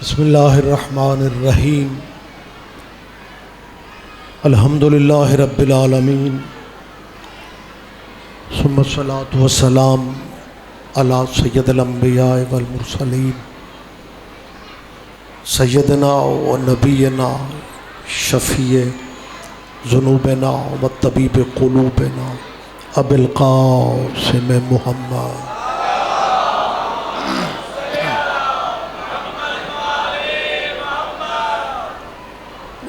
بسم اللہ الرحمن الرحیم الحمد للہ رب العالمین ثم الصلاۃ والسلام علی سید الانبیاء والمرسلین سیدنا و نبینا شفیع ذنوبنا و طبیب قلوبنا ابی القاسم محمد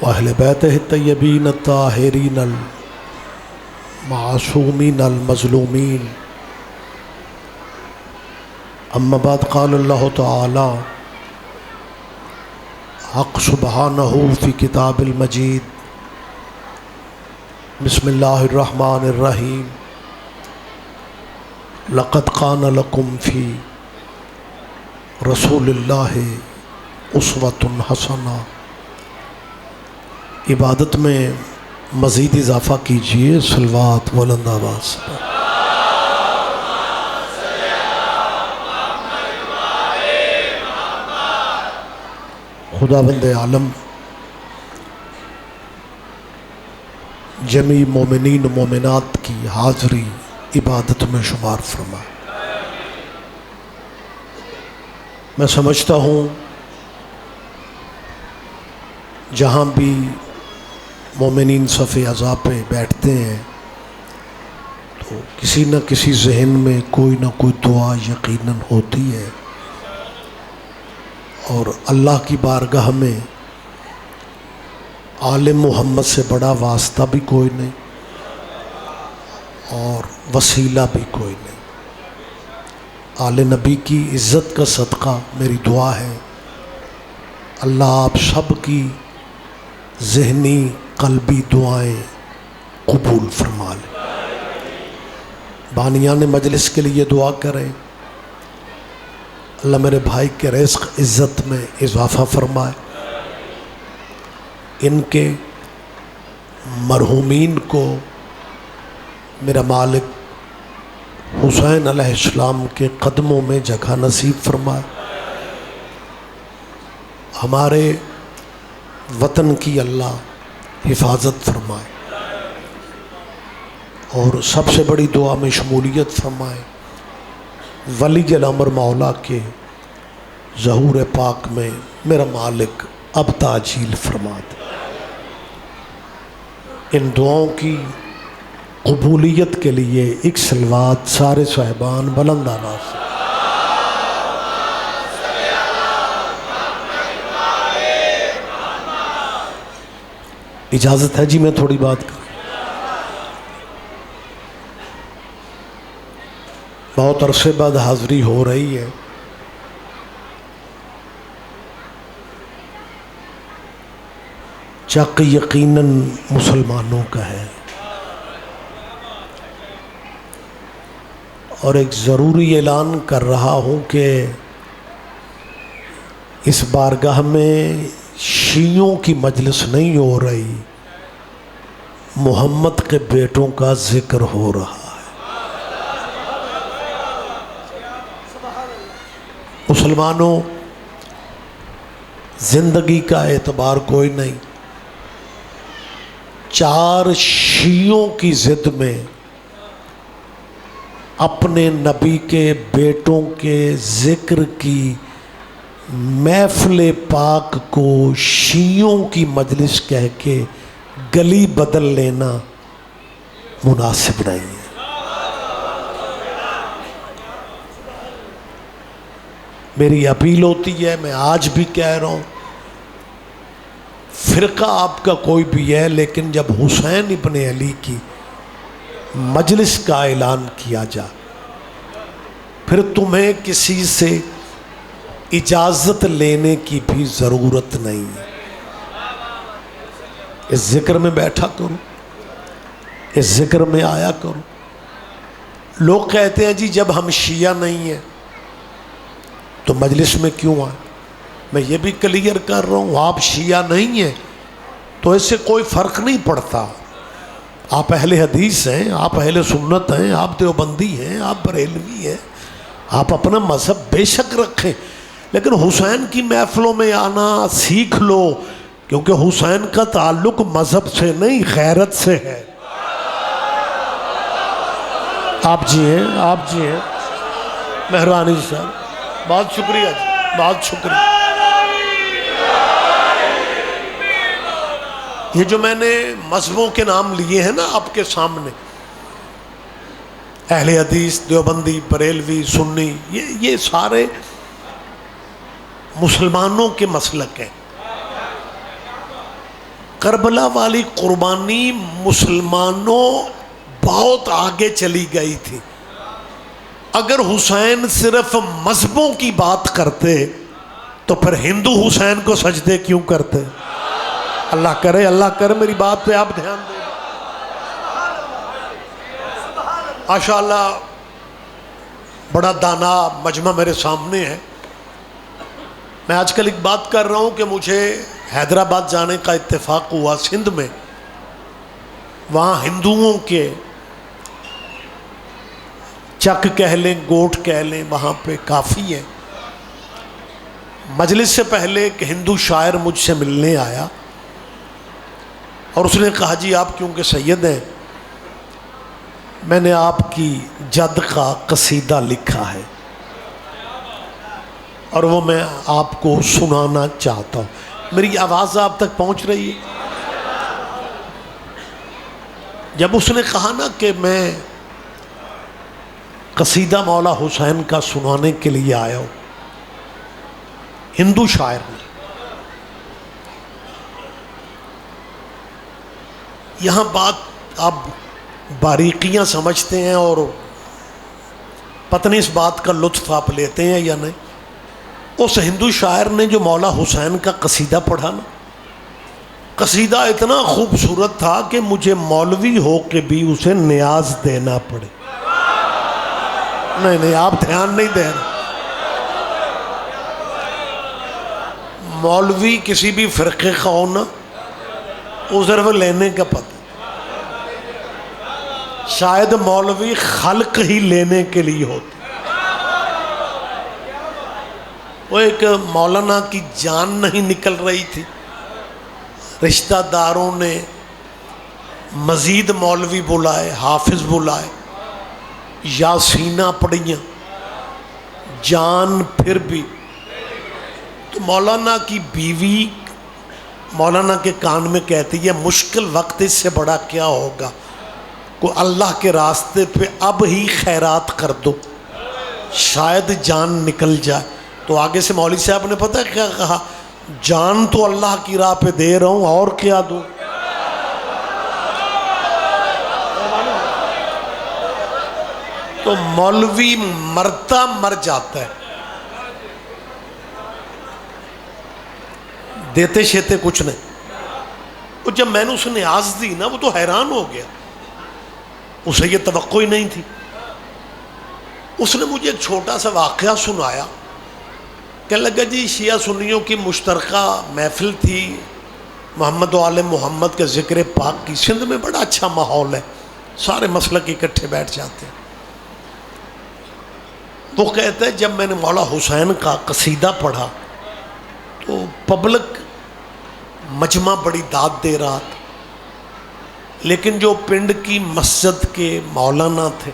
وأهل بيته الطيبين الطاهرين المعصومين المظلومين أما بعد قال الله تعالى حق سبحانه في كتاب المجيد بسم الله الرحمن الرحيم لقد كان لكم في رسول الله أسوة حسنة عبادت میں مزید اضافہ کیجئے صلوات بلند آواز سے خداوند عالم جمیع مومنین و مومنات کی حاضری عبادت میں شمار فرمائے۔ میں سمجھتا ہوں جہاں بھی مومنین صف اعضاء پہ بیٹھتے ہیں تو کسی نہ کسی ذہن میں کوئی نہ کوئی دعا یقیناً ہوتی ہے، اور اللہ کی بارگاہ میں آل محمد سے بڑا واسطہ بھی کوئی نہیں اور وسیلہ بھی کوئی نہیں۔ آل نبی کی عزت کا صدقہ میری دعا ہے اللہ آپ سب کی ذہنی قلبی دعائیں قبول فرما لیں۔ بانیان مجلس کے لیے دعا کریں اللہ میرے بھائی کے رزق عزت میں اضافہ فرمائے، ان کے مرحومین کو میرا مالک حسین علیہ السلام کے قدموں میں جگہ نصیب فرمائے، ہمارے وطن کی اللہ حفاظت فرمائے، اور سب سے بڑی دعا میں شمولیت فرمائے، ولی الامر مولا کے ظہور پاک میں میرا مالک اب تاجیل فرما دے۔ ان دعاؤں کی قبولیت کے لیے ایک صلوات سارے صاحبان بلند آواز سے۔ اجازت ہے جی میں تھوڑی بات کروں؟ بہت عرصے بعد حاضری ہو رہی ہے، چک یقیناً مسلمانوں کا ہے، اور ایک ضروری اعلان کر رہا ہوں کہ اس بارگاہ میں شیعوں کی مجلس نہیں ہو رہی، محمد کے بیٹوں کا ذکر ہو رہا ہے۔ مسلمانوں، زندگی کا اعتبار کوئی نہیں، چار شیعوں کی ضد میں اپنے نبی کے بیٹوں کے ذکر کی محفل پاک کو شیعوں کی مجلس کہہ کے گلی بدل لینا مناسب نہیں ہے۔ میری اپیل ہوتی ہے، میں آج بھی کہہ رہا ہوں، فرقہ آپ کا کوئی بھی ہے، لیکن جب حسین ابن علی کی مجلس کا اعلان کیا جائے پھر تمہیں کسی سے اجازت لینے کی بھی ضرورت نہیں ہے۔ اس ذکر میں بیٹھا کرو، اس ذکر میں آیا کرو۔ لوگ کہتے ہیں جی جب ہم شیعہ نہیں ہیں تو مجلس میں کیوں آئیں؟ میں یہ بھی کلیئر کر رہا ہوں، آپ شیعہ نہیں ہیں تو اس سے کوئی فرق نہیں پڑتا، آپ اہل حدیث ہیں، آپ اہل سنت ہیں، آپ دیوبندی ہیں، آپ بریلوی ہیں، آپ اپنا مذہب بے شک رکھیں، لیکن حسین کی محفلوں میں آنا سیکھ لو، کیونکہ حسین کا تعلق مذہب سے نہیں غیرت سے ہے۔ آپ جی ہیں مہربانی صاحب، بہت شکریہ جی، بہت شکریہ۔ یہ جو میں نے مذہبوں کے نام لیے ہیں نا آپ کے سامنے، اہل حدیث، دیوبندی، بریلوی، سنی، یہ سارے مسلمانوں کے مسلک ہیں۔ کربلا والی قربانی مسلمانوں بہت آگے چلی گئی تھی۔ اگر حسین صرف مذہبوں کی بات کرتے تو پھر ہندو حسین کو سجدے کیوں کرتے؟ اللہ کرے میری بات پہ آپ دھیان دیں۔ ماشاءاللہ بڑا دانا مجمع میرے سامنے ہے۔ میں آج کل ایک بات کر رہا ہوں کہ مجھے حیدرآباد جانے کا اتفاق ہوا، سندھ میں، وہاں ہندوؤں کے چک کہہ لیں، گوٹ کہہ لیں، وہاں پہ کافی ہے۔ مجلس سے پہلے ایک ہندو شاعر مجھ سے ملنے آیا اور اس نے کہا جی آپ کیونکہ سید ہیں، میں نے آپ کی جد کا قصیدہ لکھا ہے اور وہ میں آپ کو سنانا چاہتا ہوں۔ میری آواز آپ تک پہنچ رہی ہے؟ جب اس نے کہا نا کہ میں قصیدہ مولا حسین کا سنانے کے لیے آیا ہوں، ہندو شاعر نے، یہاں بات آپ باریکیاں سمجھتے ہیں اور پتہ نہیں اس بات کا لطف آپ لیتے ہیں یا نہیں۔ اس ہندو شاعر نے جو مولا حسین کا قصیدہ پڑھا نا، قصیدہ اتنا خوبصورت تھا کہ مجھے مولوی ہو کے بھی اسے نیاز دینا پڑے۔ نہیں آپ دھیان نہیں دے رہے۔ مولوی کسی بھی فرقے کا ہونا عذر لینے کا پتہ، شاید مولوی خلق ہی لینے کے لیے ہوتے۔ وہ ایک مولانا کی جان نہیں نکل رہی تھی، رشتہ داروں نے مزید مولوی بلائے، حافظ بلائے، یاسینہ پڑھیاں، جان پھر بھی۔ تو مولانا کی بیوی مولانا کے کان میں کہتی ہے مشکل وقت اس سے بڑا کیا ہوگا، کو اللہ کے راستے پہ اب ہی خیرات کر دو، شاید جان نکل جائے۔ تو آگے سے مولوی صاحب نے پتہ کیا کہا، جان تو اللہ کی راہ پہ دے رہا ہوں اور کیا دوں۔ تو مولوی مرتا مر جاتا ہے، دیتے شیتے کچھ نہیں۔ وہ جب میں نے اسے نیاز دی نا، وہ تو حیران ہو گیا، اسے یہ توقع ہی نہیں تھی۔ اس نے مجھے ایک چھوٹا سا واقعہ سنایا، کہنے لگا جی شیعہ سنیوں کی مشترکہ محفل تھی محمد و آل محمد کے ذکر پاک کی، سندھ میں بڑا اچھا ماحول ہے، سارے مسلک اکٹھے بیٹھ جاتے ہیں۔ وہ کہتے ہیں جب میں نے مولا حسین کا قصیدہ پڑھا تو پبلک مجمع بڑی داد دے رہا تھا، لیکن جو پنڈ کی مسجد کے مولانا تھے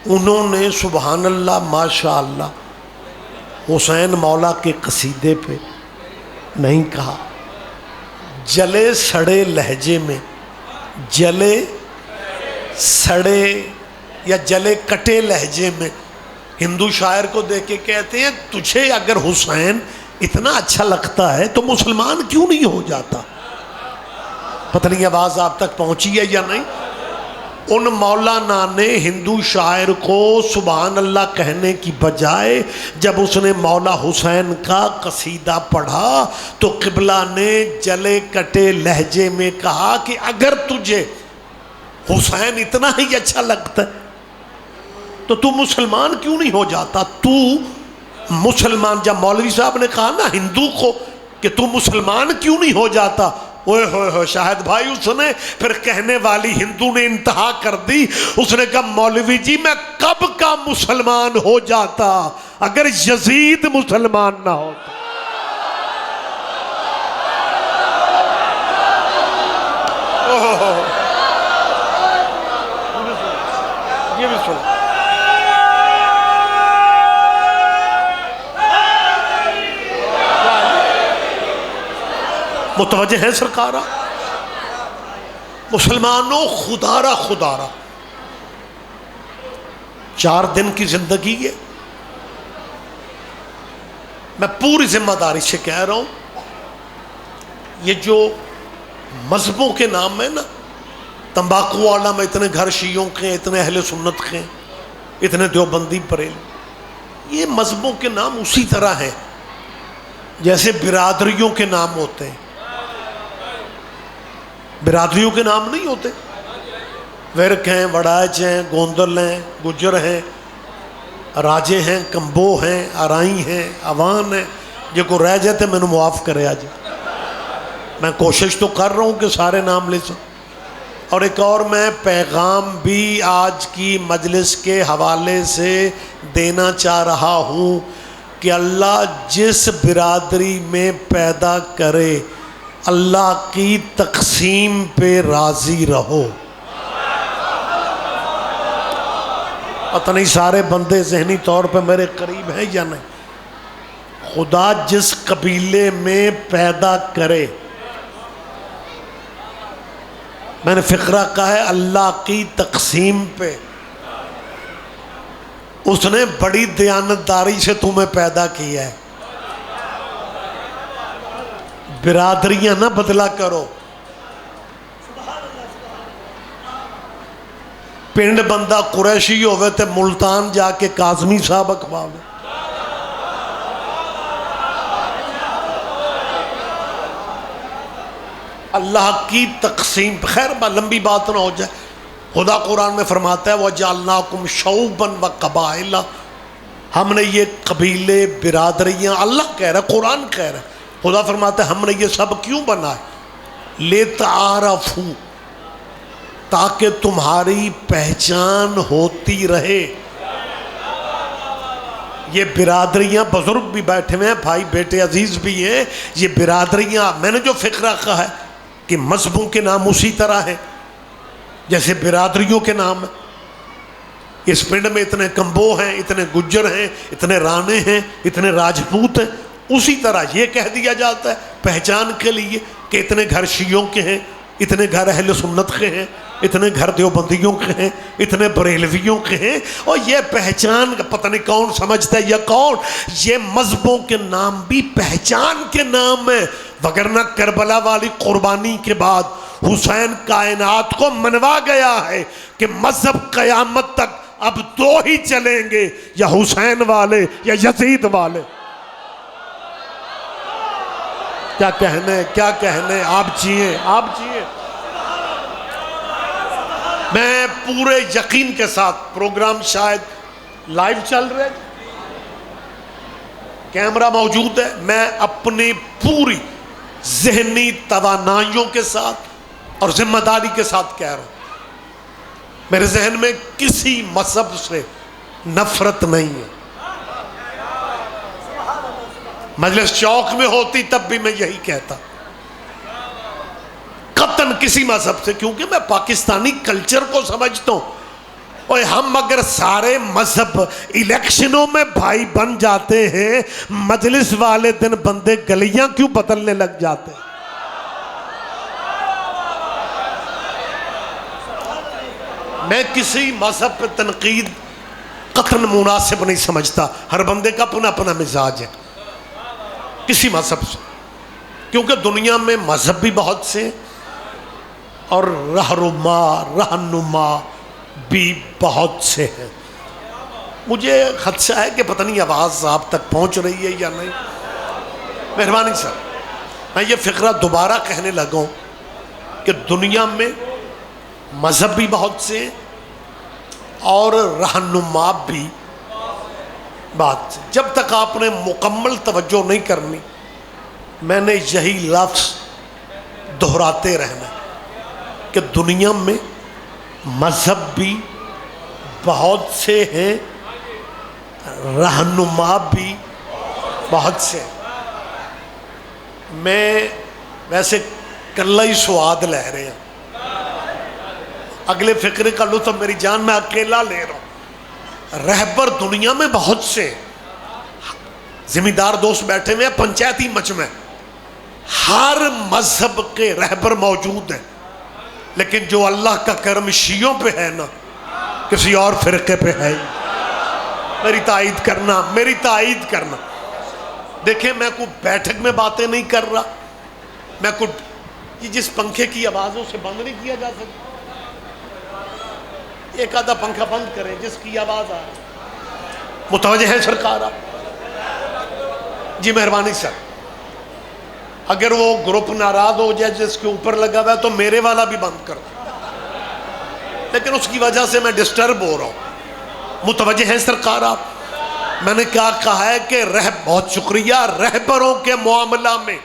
انہوں نے سبحان اللہ ماشاء اللہ حسین مولا کے قصیدے پہ نہیں کہا، جلے سڑے لہجے میں، جلے سڑے یا جلے کٹے لہجے میں ہندو شاعر کو دیکھ کے کہتے ہیں تجھے اگر حسین اتنا اچھا لگتا ہے تو مسلمان کیوں نہیں ہو جاتا۔ پتہ نہیں آواز آپ تک پہنچی ہے یا نہیں۔ ان مولانا نے ہندو شاعر کو سبحان اللہ کہنے کی بجائے جب اس نے مولا حسین کا قصیدہ پڑھا تو قبلہ نے جلے کٹے لہجے میں کہا کہ اگر تجھے حسین اتنا ہی اچھا لگتا ہے تو مسلمان کیوں نہیں ہو جاتا۔ تو مسلمان، جب مولوی صاحب نے کہا نا ہندو کو کہ تو مسلمان کیوں نہیں ہو جاتا، اوے ہوئے ہوئے شاہد بھائی، اس نے پھر کہنے والی ہندو نے انتہا کر دی، اس نے کہا مولوی جی میں کب کا مسلمان ہو جاتا اگر یزید مسلمان نہ ہوتا۔ یہ بھی سن، متوجہ ہیں سرکارہ؟ مسلمانوں خدارہ خدارہ 4 دن کی زندگی ہے، میں پوری ذمہ داری سے کہہ رہا ہوں، یہ جو مذہبوں کے نام ہے نا، تمباکو والا میں اتنے گھر شیعوں کے، اتنے اہل سنت کے، اتنے دیوبندی بریلوی، یہ مذہبوں کے نام اسی طرح ہیں جیسے برادریوں کے نام ہوتے ہیں۔ برادریوں کے نام نہیں ہوتے، ورک ہیں، وڑائچ ہیں، گوندل ہیں، گجر ہیں، راجے ہیں، کمبو ہیں، آرائی ہیں، عوان ہیں، جو کو رہ جاتے میں نے معاف کرے آج، میں کوشش تو کر رہا ہوں کہ سارے نام لے سکوں۔ اور ایک اور میں پیغام بھی آج کی مجلس کے حوالے سے دینا چاہ رہا ہوں کہ اللہ جس برادری میں پیدا کرے اللہ کی تقسیم پہ راضی رہو۔ پتہ نہیں سارے بندے ذہنی طور پہ میرے قریب ہیں یا نہیں۔ خدا جس قبیلے میں پیدا کرے، میں نے فقرہ کہا ہے اللہ کی تقسیم پہ، اس نے بڑی دیانتداری سے تمہیں پیدا کیا ہے، برادریاں نہ بدلا کرو۔ پنڈ بندہ قریشی ہوئے تے ملتان جا کے کاظمی صاحب اکھواوے، اللہ کی تقسیم۔ خیر لمبی بات نہ ہو جائے، خدا قرآن میں فرماتا ہے وَجَعَلْنَاكُمْ شَعُوبًا وَقَبَائِلَ، ہم نے یہ قبیلے برادریاں، اللہ کہہ رہا ہے، قرآن کہہ رہا ہے، خدا فرماتا ہے ہم نے یہ سب کیوں بنائے؟ لِتَعَارَفُوا، تاکہ تمہاری پہچان ہوتی رہے۔ یہ برادریاں، بزرگ بھی بیٹھے ہوئے ہیں، بھائی بیٹے عزیز بھی ہیں، یہ برادریاں، میں نے جو فقرہ کہا ہے کہ مذہبوں کے نام اسی طرح ہیں جیسے برادریوں کے نام ہیں۔ اس پنڈ میں اتنے کمبو ہیں، اتنے گجر ہیں، اتنے رانے ہیں، اتنے راجپوت ہیں، اسی طرح یہ کہہ دیا جاتا ہے پہچان کے لیے کہ اتنے گھر شیعوں کے ہیں، اتنے گھر اہل سنت کے ہیں، اتنے گھر دیوبندیوں کے ہیں، اتنے بریلویوں کے ہیں، اور یہ پہچان پتہ نہیں کون سمجھتا ہے یا کون، یہ مذہبوں کے نام بھی پہچان کے نام ہیں، وگرنہ کربلا والی قربانی کے بعد حسین کائنات کو منوا گیا ہے کہ مذہب قیامت تک اب 2 ہی چلیں گے، یا حسین والے یا یزید والے۔ کیا کہنے آپ چاہیے، آپ چاہیے۔ میں پورے یقین کے ساتھ، پروگرام شاید لائیو چل رہے، کیمرہ موجود ہے، میں اپنی پوری ذہنی توانائیوں کے ساتھ اور ذمہ داری کے ساتھ کہہ رہا ہوں، میرے ذہن میں کسی مذہب سے نفرت نہیں ہے۔ مجلس چوک میں ہوتی تب بھی میں یہی کہتا، قطعاً کسی مذہب سے، کیونکہ میں پاکستانی کلچر کو سمجھتا ہوں۔ اور ہم اگر سارے مذہب الیکشنوں میں بھائی بن جاتے ہیں، مجلس والے دن بندے گلیاں کیوں بدلنے لگ جاتے ہیں؟ میں کسی مذہب پہ تنقید قطعاً مناسب نہیں سمجھتا، ہر بندے کا اپنا اپنا مزاج ہے کسی مذہب سے، کیونکہ دنیا میں مذہب بھی بہت سے اور رہنما بھی بہت سے ہیں۔ مجھے خدشہ ہے کہ پتہ نہیں آواز آپ تک پہنچ رہی ہے یا نہیں، مہربانی سر میں یہ فقرہ دوبارہ کہنے لگا ہوں کہ دنیا میں مذہب بھی بہت سے اور رہنما بھی بات سے۔ جب تک آپ نے مکمل توجہ نہیں کرنی، میں نے یہی لفظ دہراتے رہنا کہ دنیا میں مذہب بھی بہت سے ہیں، رہنما بھی بہت سے ہیں۔ میں ویسے کلا ہی سواد لے رہے ہیں، اگلے فقرے کا لطف میری جان میں اکیلا لے رہا ہوں۔ رہبر دنیا میں بہت سے ہیں، زمیندار دوست بیٹھے ہوئے ہیں پنچایتی مجمع، ہر مذہب کے رہبر موجود ہیں، لیکن جو اللہ کا کرم شیعوں پہ ہے نا، کسی اور فرقے پہ ہے۔ میری تائید کرنا، میری تائید کرنا۔ دیکھیں میں کوئی بیٹھک میں باتیں نہیں کر رہا، میں کوئی یہ جس پنکھے کی آوازوں سے بند نہیں کیا جا سکتا، ایک آدھا پنکھا بند کریں جس کی آواز آ رہی۔ متوجہ ہے سرکار آپ؟ جی مہربانی سر، اگر وہ گروپ ناراض ہو جائے جس کے اوپر لگا ہوا ہے تو میرے والا بھی بند کر دو، لیکن اس کی وجہ سے میں ڈسٹرب ہو رہا ہوں۔ متوجہ ہیں سرکار آپ؟ میں نے کیا کہا ہے کہ بہت شکریہ، رہبروں کے معاملہ میں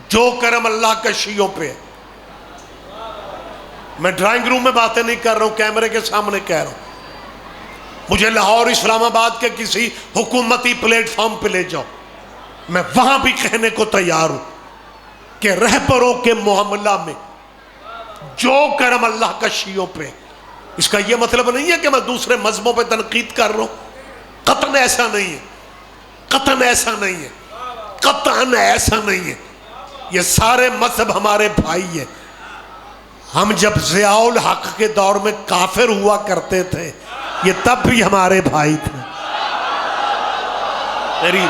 جو کرم اللہ کا شیعوں پہ ہے۔ میں ڈرائنگ روم میں باتیں نہیں کر رہا ہوں، کیمرے کے سامنے کہہ رہا ہوں۔ مجھے لاہور اسلام آباد کے کسی حکومتی پلیٹ فارم پہ لے جاؤ، میں وہاں بھی کہنے کو تیار ہوں کہ رہبروں کے معاملہ میں جو کرم اللہ کا شیعوں پہ۔ اس کا یہ مطلب نہیں ہے کہ میں دوسرے مذہبوں پہ تنقید کر رہا ہوں، قطعاً ایسا نہیں ہے، قطعاً ایسا نہیں ہے، قطعاً ایسا نہیں ہے۔ یہ سارے مذہب ہمارے بھائی ہیں۔ ہم جب ضیاء الحق کے دور میں کافر ہوا کرتے تھے، یہ تب بھی ہمارے بھائی تھے۔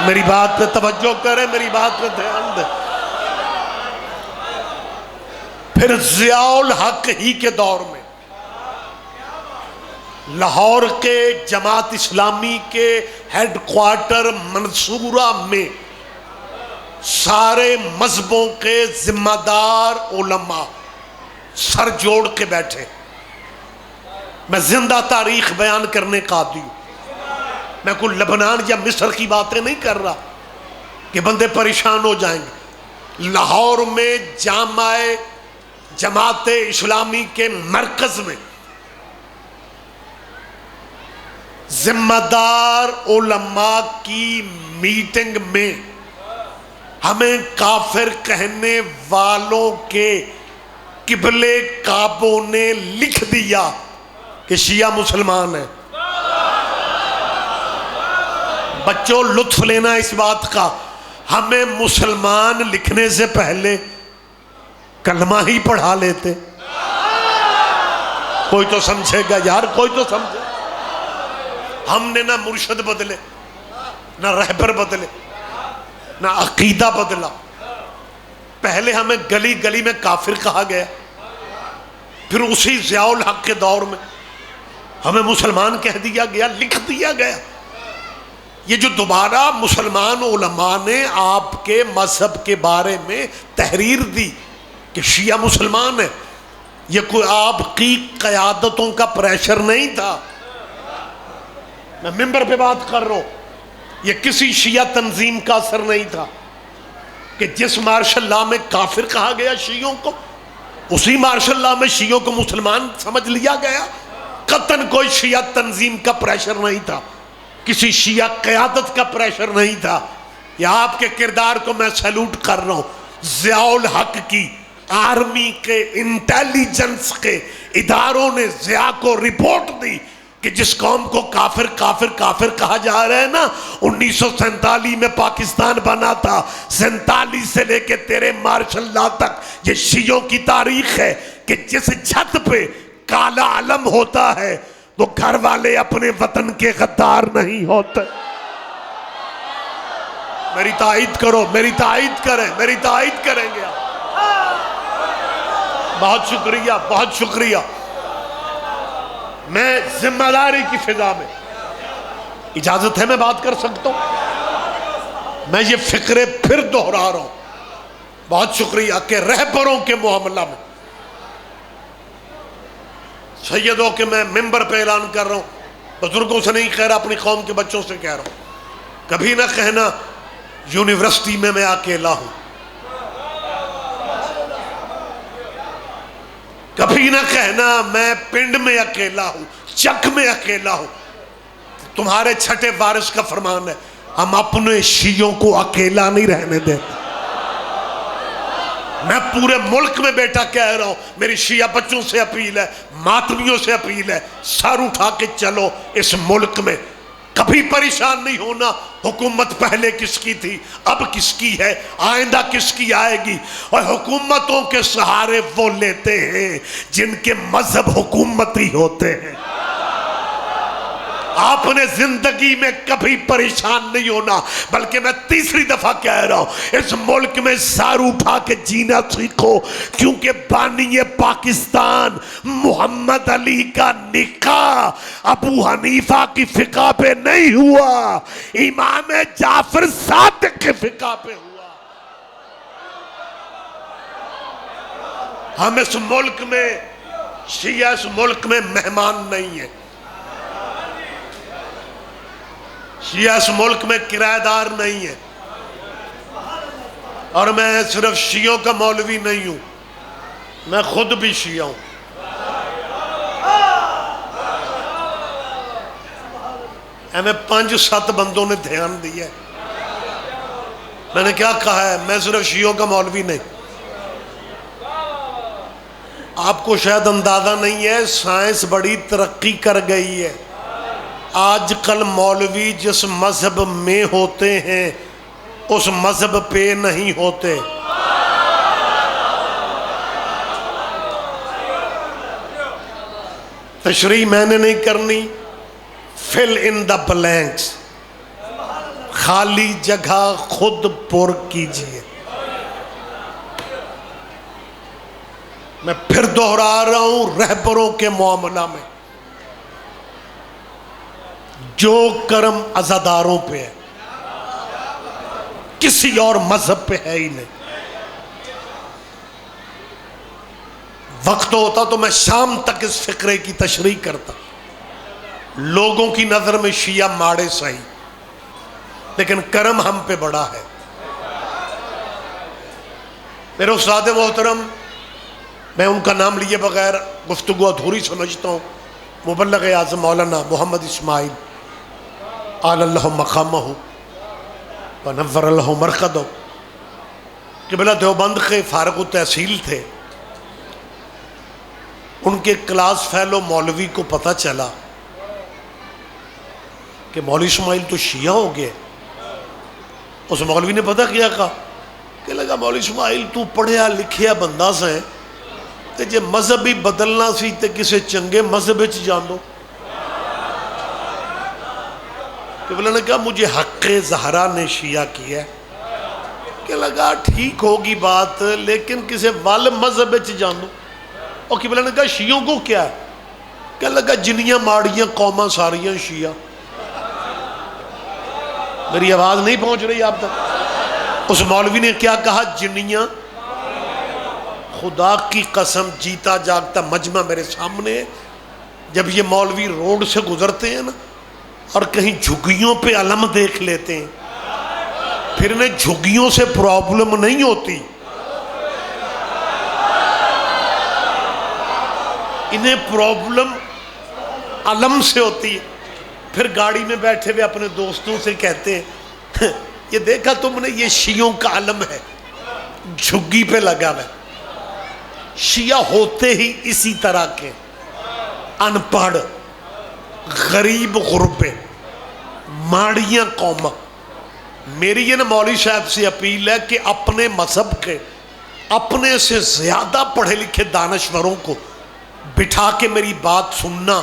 میری بات پہ توجہ کریں، میری بات پہ دھیان دیں۔ پھر ضیاء الحق ہی کے دور میں لاہور کے جماعت اسلامی کے ہیڈ کوارٹر منصورہ میں سارے مذہبوں کے ذمہ دار علماء سر جوڑ کے بیٹھے۔ میں زندہ تاریخ بیان کرنے کا عادی ہوں، میں کوئی لبنان یا مصر کی باتیں نہیں کر رہا کہ بندے پریشان ہو جائیں گے۔ لاہور میں جامع جماعت اسلامی کے مرکز میں ذمہ دار علماء کی میٹنگ میں ہمیں کافر کہنے والوں کے قبلے کعبوں نے لکھ دیا کہ شیعہ مسلمان ہیں۔ بچوں لطف لینا اس بات کا، ہمیں مسلمان لکھنے سے پہلے کلمہ ہی پڑھا لیتے۔ کوئی تو سمجھے گا یار، کوئی تو سمجھے۔ ہم نے نہ مرشد بدلے، نہ رہبر بدلے، نہ عقیدہ بدلا۔ پہلے ہمیں گلی گلی میں کافر کہا گیا، پھر اسی ضیاء الحق کے دور میں ہمیں مسلمان کہہ دیا گیا، لکھ دیا گیا۔ یہ جو دوبارہ مسلمان علماء نے آپ کے مذہب کے بارے میں تحریر دی کہ شیعہ مسلمان ہے، یہ کوئی آپ کی قیادتوں کا پریشر نہیں تھا۔ میں ممبر پہ بات کر رہا ہوں، یہ کسی شیعہ تنظیم کا اثر نہیں تھا کہ جس مارشل لا میں کافر کہا گیا شیعوں کو، اسی مارشل لا میں شیعوں کو مسلمان سمجھ لیا گیا۔ قطعاً کوئی شیعہ تنظیم کا پریشر نہیں تھا، کسی شیعہ قیادت کا پریشر نہیں تھا۔ یہ آپ کے کردار کو میں سیلوٹ کر رہا ہوں۔ ضیاء الحق کی آرمی کے انٹیلیجنس کے اداروں نے ضیاء کو رپورٹ دی کہ جس قوم کو کافر کافر کافر کہا جا رہا ہے نا، 1947 میں پاکستان بنا تھا، 47 سے لے کے تیرے مارشل لا تک یہ شیعوں کی تاریخ ہے کہ جس چھت پہ کالا علم ہوتا ہے وہ گھر والے اپنے وطن کے غدار نہیں ہوتے۔ میری تائید کرو، میری تائید کریں، میری تائید کریں گے آپ۔ بہت شکریہ، بہت شکریہ۔ میں ذمہ داری کی فضا میں، اجازت ہے میں بات کر سکتا ہوں؟ میں یہ فکرے پھر دہرا رہا ہوں۔ بہت شکریہ کہ رہبروں کے معاملہ میں سیدوں کے میں ممبر پہ اعلان کر رہا ہوں، بزرگوں سے نہیں کہہ رہا، اپنی قوم کے بچوں سے کہہ رہا ہوں، کبھی نہ کہنا یونیورسٹی میں اکیلا ہوں۔ کبھی نہ کہنا میں پنڈ میں اکیلا ہوں، چک میں اکیلا ہوں۔ تمہارے چھٹے وارث کا فرمان ہے، ہم اپنے شیعوں کو اکیلا نہیں رہنے دیتے۔ میں پورے ملک میں بیٹا کہہ رہا ہوں، میری شیعہ بچوں سے اپیل ہے، ماتمیوں سے اپیل ہے، سر اٹھا کے چلو اس ملک میں، کبھی پریشان نہیں ہونا۔ حکومت پہلے کس کی تھی، اب کس کی ہے، آئندہ کس کی آئے گی، اور حکومتوں کے سہارے وہ لیتے ہیں جن کے مذہب حکومتی ہوتے ہیں۔ آپ نے زندگی میں کبھی پریشان نہیں ہونا، بلکہ میں تیسری دفعہ کہہ رہا ہوں، اس ملک میں سر اٹھا کے جینا سیکھو، کیونکہ بانی پاکستان محمد علی کا نکاح ابو حنیفہ کی فقہ پہ نہیں ہوا، امام جعفر صادق کی فقہ پہ ہوا۔ ہم اس ملک میں شیعہ اس ملک میں مہمان نہیں ہیں، شیعہ اس ملک میں کرایہ دار نہیں ہے، اور میں صرف شیعوں کا مولوی نہیں ہوں، میں خود بھی شیعہ ہوں۔ ہمیں 5-7 بندوں نے دھیان دیا ہے، میں نے کیا کہا ہے، میں صرف شیعوں کا مولوی نہیں۔ آپ کو شاید اندازہ نہیں ہے، سائنس بڑی ترقی کر گئی ہے، آج کل مولوی جس مذہب میں ہوتے ہیں اس مذہب پہ نہیں ہوتے۔ تشریح میں نے نہیں کرنی، fill in the blanks، خالی جگہ خود پر کیجئے۔ میں پھر دوہرا رہا ہوں، رہبروں کے معاملہ میں جو کرم عزاداروں پہ ہے، کسی اور مذہب پہ ہے ہی نہیں۔ وقت ہوتا تو میں شام تک اس فقرے کی تشریح کرتا۔ لوگوں کی نظر میں شیعہ ماڑے صحیح، لیکن کرم ہم پہ بڑا ہے۔ میرے استاد محترم، میں ان کا نام لیے بغیر گفتگو ادھوری سمجھتا ہوں، مبلغ اعظم مولانا محمد اسماعیل اعلی اللہ مقامہ ونور اللہ مرقدہ، قبلہ دیوبند کے فارغ التحصیل تھے۔ ان کے کلاس فیلو مولوی کو پتہ چلا کہ مولوی اسماعیل تو شیعہ ہو گئے۔ اس مولوی نے پتہ کیا کہا کہ لگا مولوی اسماعیل تو پڑھیا لکھیا بندہ سے تے جے مذہب ہی بدلنا سی تے کسے چنگے مذہب وچ جان دو۔ قبلہ نے کہا مجھے حق زہرا نے شیعہ کیا ہے، کہ لگا ٹھیک ہوگی بات لیکن کسے وال مذہب وچ جان دو۔ اور قبلہ نے کہا شیعوں کو کیا ہے، کہ لگا جنیاں ماڑیاں قوماں ساریاں شیعہ۔ میری آواز نہیں پہنچ رہی آپ تک؟ اس مولوی نے کیا کہا، جنیاں؟ خدا کی قسم جیتا جاگتا مجمع میرے سامنے ہے، جب یہ مولوی روڈ سے گزرتے ہیں نا اور کہیں جھگیوں پہ علم دیکھ لیتے ہیں، پھر انہیں جھگیوں سے پرابلم نہیں ہوتی، انہیں پرابلم علم سے ہوتی ہے۔ پھر گاڑی میں بیٹھے ہوئے اپنے دوستوں سے کہتے ہیں یہ دیکھا تم نے، یہ شیعوں کا علم ہے، جھگی پہ لگا ہوا ہے۔ شیعہ ہوتے ہی اسی طرح کے، ان پڑھ، غریب غربے، ماڑیاں قوماں۔ میری یہ نا مولوی صاحب سے اپیل ہے کہ اپنے مذہب کے اپنے سے زیادہ پڑھے لکھے دانشوروں کو بٹھا کے میری بات سننا،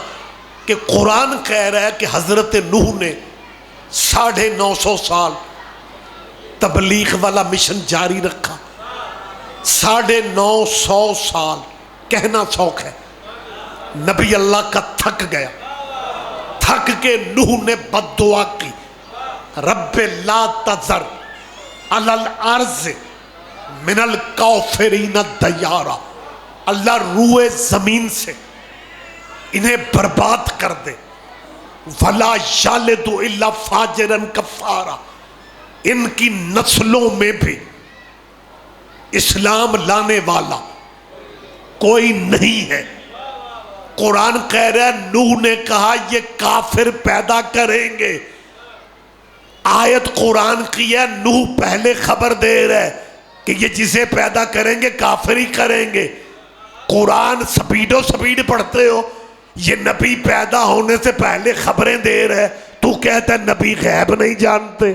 کہ قرآن کہہ رہا ہے کہ حضرت نوح نے 950 سال تبلیغ والا مشن جاری رکھا، 950 سال، کہنا سوکھ ہے، نبی اللہ کا تھک گیا، تھک کے نوح نے بد دعا کی، رب لا تذر علی الارض من الکافرین دیارا، اللہ روئے زمین سے انہیں برباد کر دے، ولا یلد الا فاجرا کفارا، ان کی نسلوں میں بھی اسلام لانے والا کوئی نہیں ہے۔ قرآن کہہ رہا ہے نوح نے کہا یہ کافر پیدا کریں گے، آیت قرآن کی ہے، نوح پہلے خبر دے رہا ہے کہ یہ جسے پیدا کریں گے کافر ہی کریں گے۔ قرآن سپیڈ پڑھتے ہو، یہ نبی پیدا ہونے سے پہلے خبریں دے رہا ہے، تو کہتا ہے نبی غیب نہیں جانتے۔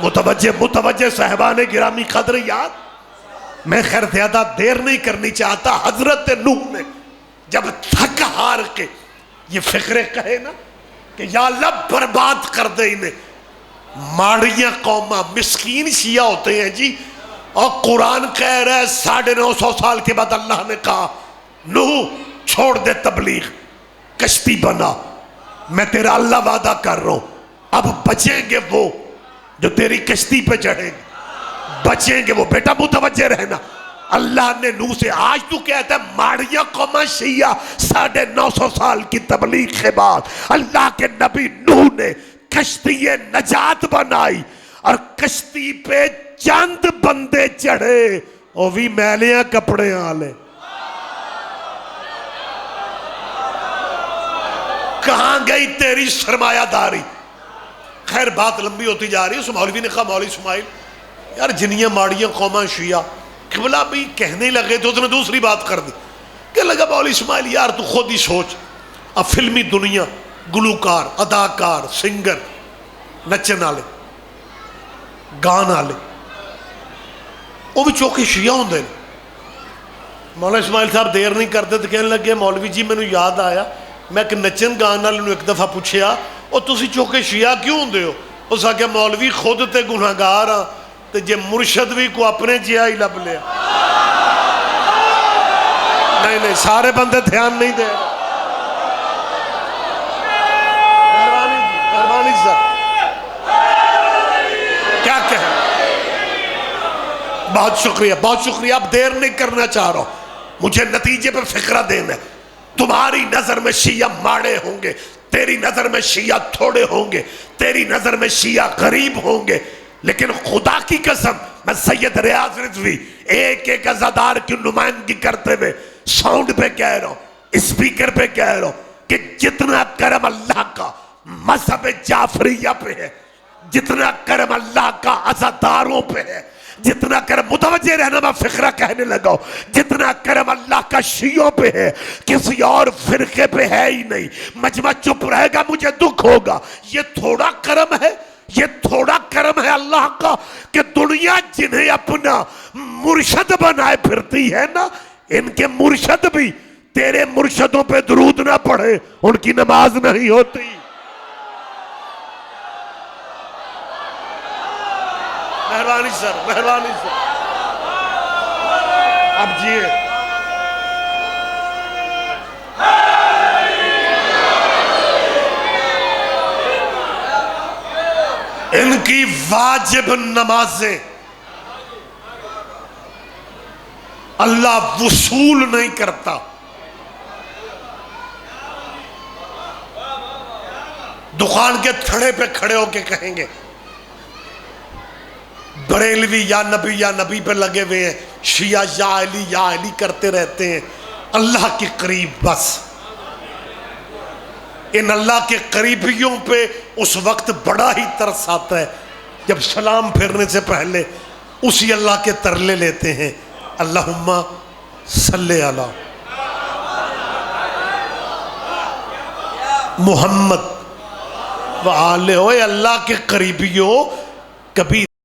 متوجہ صاحبان گرامی قدر یاد، میں خیر زیادہ دیر نہیں کرنی چاہتا۔ حضرت نوح نے جب تھک ہار کے یہ فکرے کہے نا کہ یا اللہ برباد کر دے انہیں، ماڑیاں قوماں مسکین شیعہ ہوتے ہیں جی، اور قرآن کہہ رہا ہے 950 سال کے بعد اللہ نے کہا نوح چھوڑ دے تبلیغ، کشتی بنا، میں تیرا اللہ وعدہ کر رہا ہوں اب بچیں گے وہ جو تیری کشتی پہ چڑھیں گے، بچیں گے وہ۔ بیٹا متوجہ رہنا، اللہ نے نوح سے، آج تو کہتا ہے ماڑیاں قوم شیعہ 950 سال کی تبلیغ کے بعد اللہ کے نبی نوح نے کشتی نجات بنائی، اور کشتی پہ چند بندے چڑھے، وہ بھی میلیاں کپڑے آلے۔ کہاں گئی تیری سرمایہ داری؟ خیر بات لمبی ہوتی جا رہی ہے۔ اس مولوی نے کہا مولوی اسماعیل یار جنیاں ماڑیاں قوماں شیعہ، قبلہ بھی کہنے لگے تو اس نے دوسری بات کر دی، کہ لگا مولوی اسماعیل یار تو خود ہی سوچ، اب فلمی دنیا گلوکار اداکار سنگر نچن والے گان والے وہ بھی چوکے شیعہ ہوں دے۔ مولانا اسماعیل صاحب دیر نہیں کرتے تو کہنے لگے مولوی جی میں نے یاد آیا میں ایک نچن گان والے نے ایک دفعہ پوچھیا اور تسی چوکے شیعہ کیوں ہوں دے ہو؟ اس آگے مولوی خود تے گناہگار ہاں تے جے مرشد بھی کو اپنے جہا ہی لب لیا۔ نہیں سارے بندے دھیان نہیں دے۔ مہربانی سر کیا کہیں، بہت شکریہ، اب دیر نہیں کرنا چاہ رہا ہوں، مجھے نتیجے پہ فکرہ دینا ہے۔ تمہاری نظر میں شیعہ ماڑے ہوں گے، تیری نظر میں شیعہ تھوڑے ہوں گے، تیری نظر میں شیعہ غریب ہوں گے، لیکن خدا کی قسم میں سید ریاض رضوی ایک عزادار کی نمائندگی کرتے ہوئے ساؤنڈ پہ کہہ رہا ہوں، اسپیکر پہ کہہ رہا ہوں کہ جتنا کرم اللہ کا مذہب جعفریہ پہ ہے، جتنا کرم اللہ کا عزاداروں پہ ہے، جتنا کرم، متوجہ رہنا میں فقرہ کہنے لگا ہوں، جتنا کرم اللہ کا شیعوں پہ ہے کسی اور فرقے پہ ہے ہی نہیں۔ مجمع چپ رہے گا مجھے دکھ ہوگا۔ یہ تھوڑا کرم ہے، یہ تھوڑا کرم ہے اللہ کا کہ دنیا جنہیں اپنا مرشد بنائے پھرتی ہے نا، ان کے مرشد بھی تیرے مرشدوں پہ درود نہ پڑھے ان کی نماز نہیں ہوتی۔ مہربانی سر اب جیے ان کی واجب نمازیں اللہ وصول نہیں کرتا۔ دکان کے تھڑے پہ کھڑے ہو کے کہیں گے بریلوی یا نبی پہ لگے ہوئے ہیں، شیعہ یا علی کرتے رہتے ہیں، اللہ کے قریب بس۔ ان اللہ کے قریبیوں پہ اس وقت بڑا ہی ترس آتا ہے جب سلام پھیرنے سے پہلے اسی اللہ کے ترلے لیتے ہیں، اللہم صلی علی محمد وآلہ۔ اوے اللہ کے قریبیوں، کبھی